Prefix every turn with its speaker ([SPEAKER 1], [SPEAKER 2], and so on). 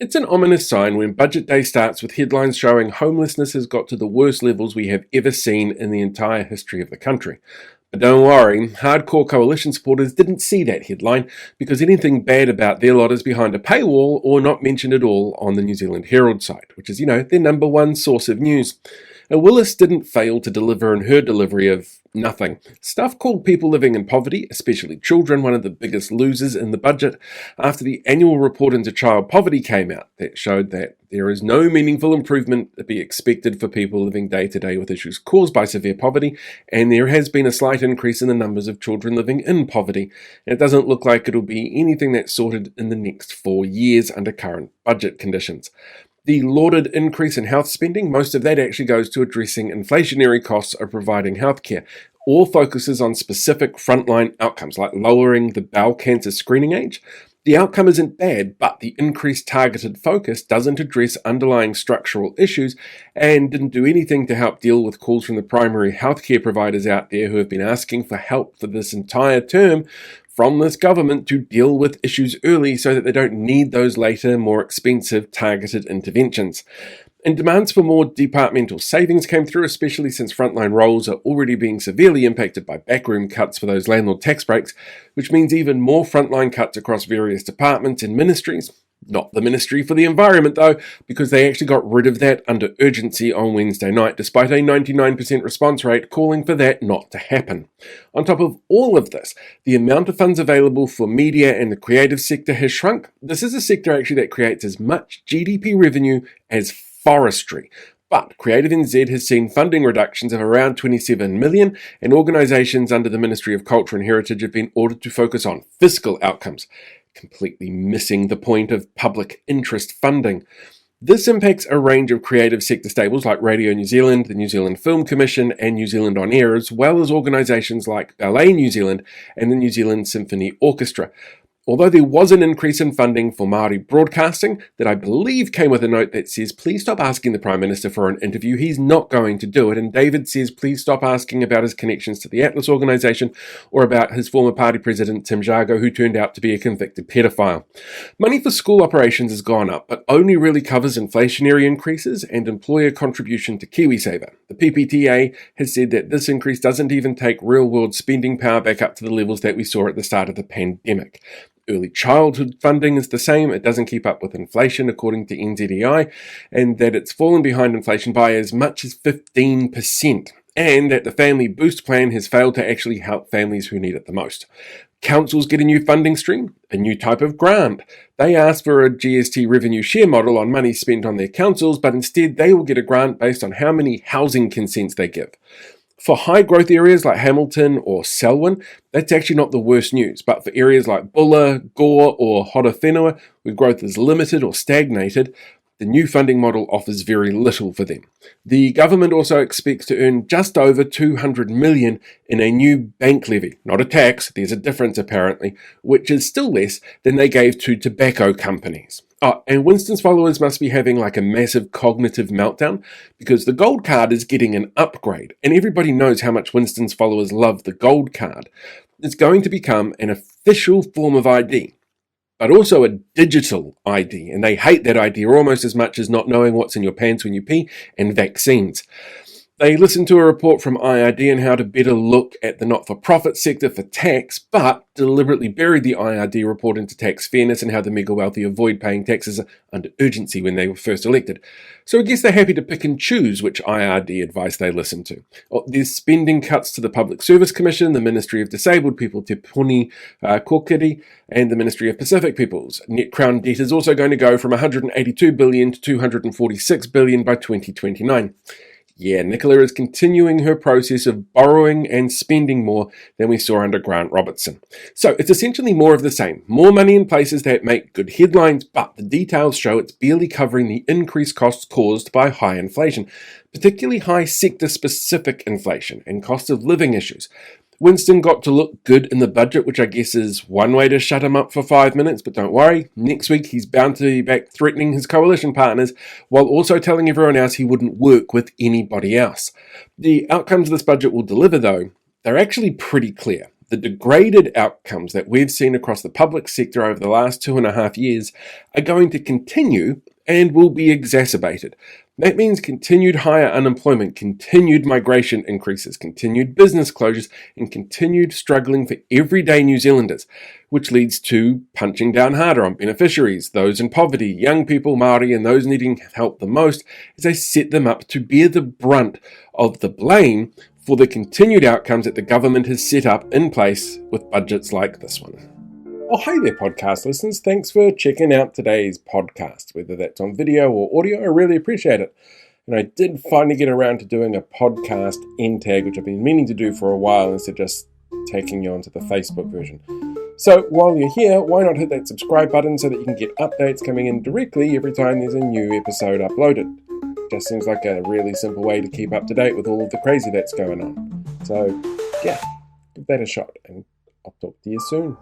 [SPEAKER 1] It's an ominous sign when budget day starts with headlines showing homelessness has got to the worst levels we have ever seen in the entire history of the country. But don't worry, hardcore coalition supporters didn't see that headline because anything bad about their lot is behind a paywall or not mentioned at all on the New Zealand Herald site, which is, their number one source of news. Willis didn't fail to deliver in her delivery of nothing. Stuff called people living in poverty, especially children, one of the biggest losers in the budget, after the annual report into child poverty came out that showed that there is no meaningful improvement to be expected for people living day to day with issues caused by severe poverty, and there has been a slight increase in the numbers of children living in poverty. And it doesn't look like it'll be anything that's sorted in the next 4 years under current budget conditions. The lauded increase in health spending, most of that actually goes to addressing inflationary costs of providing healthcare, or focuses on specific frontline outcomes like lowering the bowel cancer screening age. The outcome isn't bad, but the increased targeted focus doesn't address underlying structural issues and didn't do anything to help deal with calls from the primary healthcare providers out there who have been asking for help for this entire term from this government to deal with issues early so that they don't need those later, more expensive targeted interventions. And demands for more departmental savings came through, especially since frontline roles are already being severely impacted by backroom cuts for those landlord tax breaks, which means even more frontline cuts across various departments and ministries. Not the Ministry for the Environment, though, because they actually got rid of that under urgency on Wednesday night, despite a 99% response rate calling for that not to happen. On top of all of this, the amount of funds available for media and the creative sector has shrunk. This is a sector actually that creates as much GDP revenue as forestry. But Creative NZ has seen funding reductions of around 27 million, and organisations under the Ministry of Culture and Heritage have been ordered to focus on fiscal outcomes, completely missing the point of public interest funding. This impacts a range of creative sector stables like Radio New Zealand, the New Zealand Film Commission, and New Zealand On Air, as well as organisations like Ballet New Zealand and the New Zealand Symphony Orchestra. Although there was an increase in funding for Māori broadcasting that I believe came with a note that says, please stop asking the Prime Minister for an interview, he's not going to do it. And David says, please stop asking about his connections to the Atlas organisation or about his former party president, Tim Jago, who turned out to be a convicted pedophile. Money for school operations has gone up, but only really covers inflationary increases and employer contribution to KiwiSaver. The PPTA has said that this increase doesn't even take real-world spending power back up to the levels that we saw at the start of the pandemic. Early childhood funding is the same. It doesn't keep up with inflation, according to NZEI, and that it's fallen behind inflation by as much as 15%, and that the Family Boost Plan has failed to actually help families who need it the most. Councils get a new funding stream, a new type of grant. They ask for a GST revenue share model on money spent on their councils, but instead they will get a grant based on how many housing consents they give. For high growth areas like Hamilton or Selwyn, that's actually not the worst news, but for areas like Bulla, Gore or Horowhenua, where growth is limited or stagnated, the new funding model offers very little for them. The government also expects to earn just over 200 million in a new bank levy, not a tax, there's a difference apparently, which is still less than they gave to tobacco companies. Oh, and Winston's followers must be having like a massive cognitive meltdown because the gold card is getting an upgrade, and everybody knows how much Winston's followers love the gold card. It's going to become an official form of ID, but also a digital ID, and they hate that idea almost as much as not knowing what's in your pants when you pee and vaccines. They listened to a report from IRD on how to better look at the not-for-profit sector for tax, but deliberately buried the IRD report into tax fairness and how the mega wealthy avoid paying taxes under urgency when they were first elected. So I guess they're happy to pick and choose which IRD advice they listen to. There's spending cuts to the Public Service Commission, the Ministry of Disabled People, Te Puni Kokiri, and the Ministry of Pacific Peoples. Net Crown debt is also going to go from 182 billion to 246 billion by 2029. Yeah, Nicola is continuing her process of borrowing and spending more than we saw under Grant Robertson. So it's essentially more of the same. More money in places that make good headlines, but the details show it's barely covering the increased costs caused by high inflation, particularly high sector-specific inflation and cost of living issues. Winston got to look good in the budget, which I guess is one way to shut him up for 5 minutes, but don't worry, next week he's bound to be back threatening his coalition partners while also telling everyone else he wouldn't work with anybody else. The outcomes this budget will deliver, though, they're actually pretty clear. The degraded outcomes that we've seen across the public sector over the last 2.5 years are going to continue and will be exacerbated. That means continued higher unemployment, continued migration increases, continued business closures, and continued struggling for everyday New Zealanders, which leads to punching down harder on beneficiaries, those in poverty, young people, Māori, and those needing help the most, as they set them up to bear the brunt of the blame for the continued outcomes that the government has set up in place with budgets like this one. Oh, hey there, podcast listeners. Thanks for checking out today's podcast, whether that's on video or audio. I really appreciate it. And I did finally get around to doing a podcast end tag, which I've been meaning to do for a while instead of just taking you onto the Facebook version. So while you're here, why not hit that subscribe button so that you can get updates coming in directly every time there's a new episode uploaded. Just seems like a really simple way to keep up to date with all of the crazy that's going on. So yeah, give that a shot and I'll talk to you soon.